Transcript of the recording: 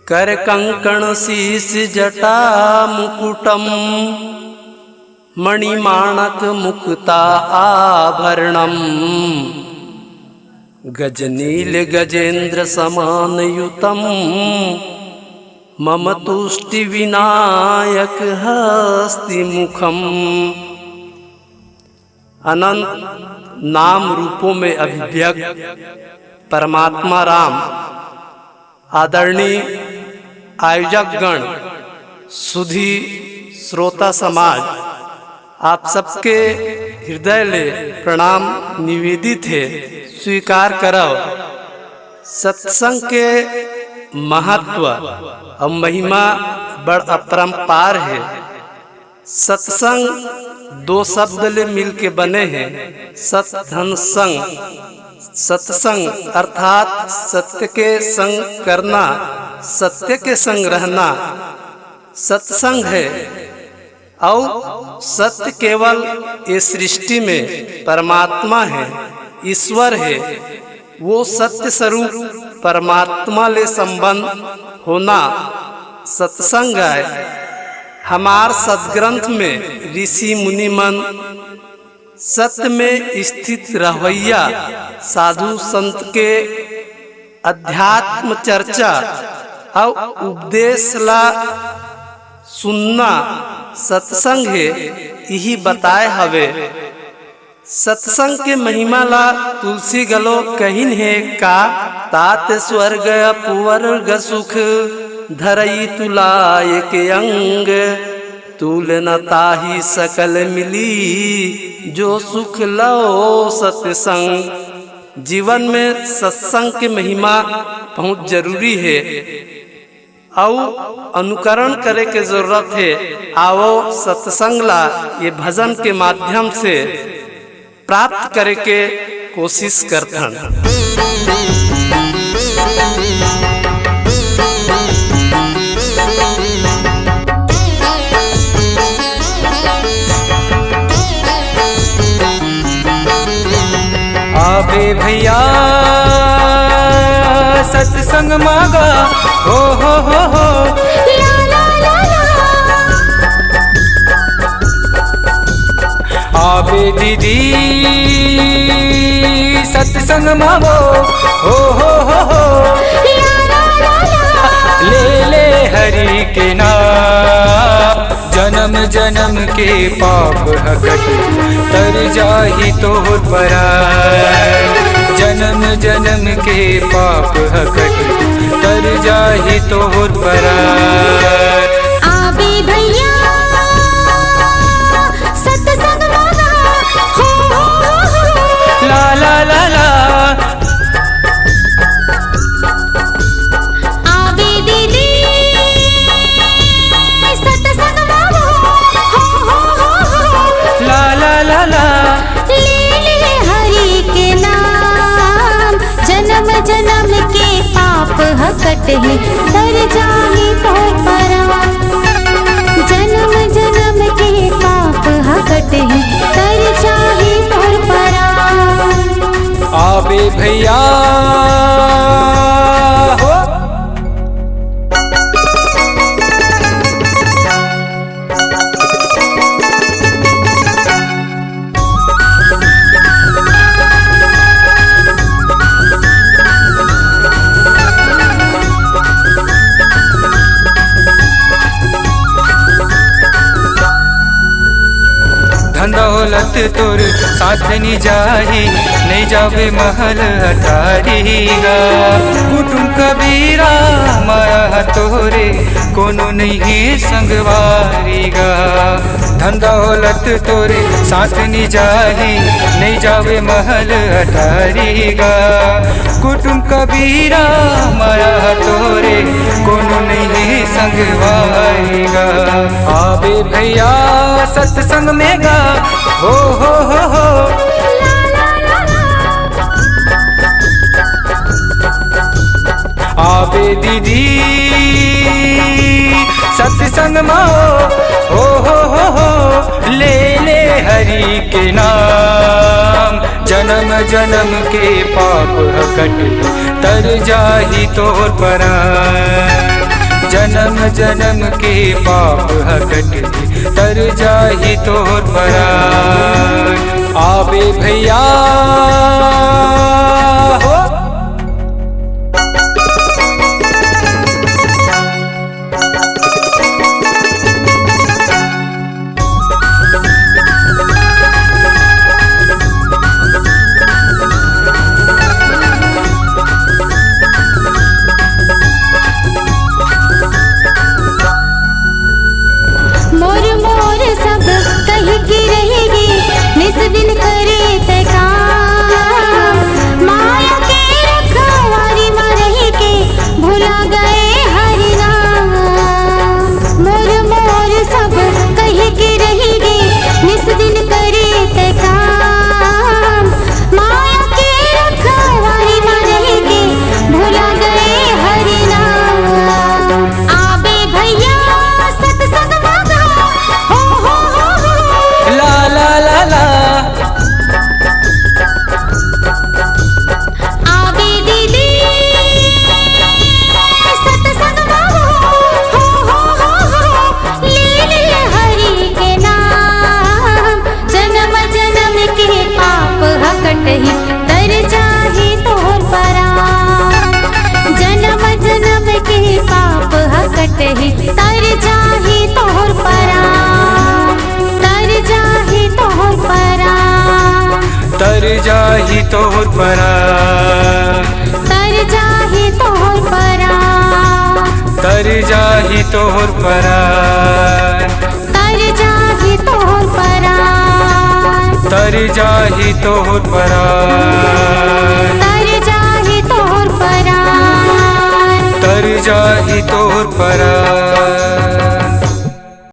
कर कंकण शीश जटा मुकुटम मणिमाणक मुक्ता आभरणम गजनील गजेन्द्र समानयुतम मम तुष्टि विनायक हस्ति मुखम। अनंत नाम रूपों में अभिव्यक्त परमात्मा राम आदरणीय आयोजक गण, सुधी श्रोता समाज, आप सबके हृदय ले प्रणाम निवेदित है। स्वीकार करो सत्संग के महत्व और महिमा बड़ अपरंपार है। सत्संग दो शब्द ले मिल के बने हैं, सत धन संग। सत्संग अर्थात सत्य के संग करना, सत्य के संग रहना सत्संग है। और सत्य केवल इस सृष्टि में परमात्मा है, ईश्वर है। वो सत्य स्वरूप परमात्मा ले संबंध होना सत्संग है। हमार सदग्रंथ में ऋषि मुनि मन सत्य में स्थित रहवैया साधु संत के अध्यात्म चर्चा और उपदेश ला सुनना सत्संग है, यही बताए हवे। सत्संग के महिमा ला तुलसी गलो कहिन है का, तात स्वर्ग पुवर्ग सुख धरई तुलाय के अंग, तुलना ताही सकल मिली जो सुख लो सत्संग। जीवन में सत्संग की महिमा बहुत जरूरी है और अनुकरण करे के जरूरत है। आओ सत्संग ला ये भजन के माध्यम से प्राप्त करे के कोशिश करथन। आबे भैया सत्संग मागा हो ला ला ला ला। आबे दीदी सत्संग मागो हो ला ला ला ला। ले ले हरि के नाम, जन्म जन्म के पाप हकट तर जाहि तोर पराय। जन्म जन्म के पाप हकट तर जाहि तोर पराय। आबे भैया सत्संग मागा हो ला ला ला ला। आबे दीदी सत्संग मागो हो ला ला ला ला। ले ले हरि के नाम, जन्म जन्म के पाप हकट है तर जाहि तोर पराय। जन्म जन्म के पाप हकट है तर जाहि तोर पराय। आबे भैया हो धन दौलत तोर साथ नहीं जाही, नहीं जावे महल अटारीगा। कुटुम कबीरा माया तोरे कोनो नहीं है संगवारीगा। धन दौलत तोरे साथ नहीं जाही, नहीं जावे महल अटारीगा। कुटुम कबीरा माया तोरे कोनो नहीं है संगवारीगा। आबे भैया सत्संग में गा हो ला ला ला ला। आबे दीदी सत्संग माओ हो ले ले हरि के नाम। जन्म जन्म के पाप हकट तर जाहि तोर पराय। जन्म जन्म के पाप हकट तर जाहि तोर परान। आबे भैया हो मोर मोर सब कही की रहेगी निस दिन करे ते काम। माया के रखवारी में रह के भुला गए हरि नाम। मोर मोर सब कही की रहेगी निस दिन करे ते काम। माया के रखवारी में रह के भुला गए हरि नाम। आबे भैया सत्संग मांगा हो ला ला ला ला। आबे दीदी सत्संग मांगो हो ले ले हरि के नाम। जन्म जन्म के पाप हकटहि तर जाहि तोर परान। जन्म जन्म के पाप हकटहि तर जाहि तोर परान। तर जाहि तोर परान। तर जाहि तोर परान। तर जाहि तोर परान। तर जाहि तोर परान। तर जाहि तोर परान। तर जाहि तोर परान। तर जाहि तोर परान। तर जाहि तोर परान।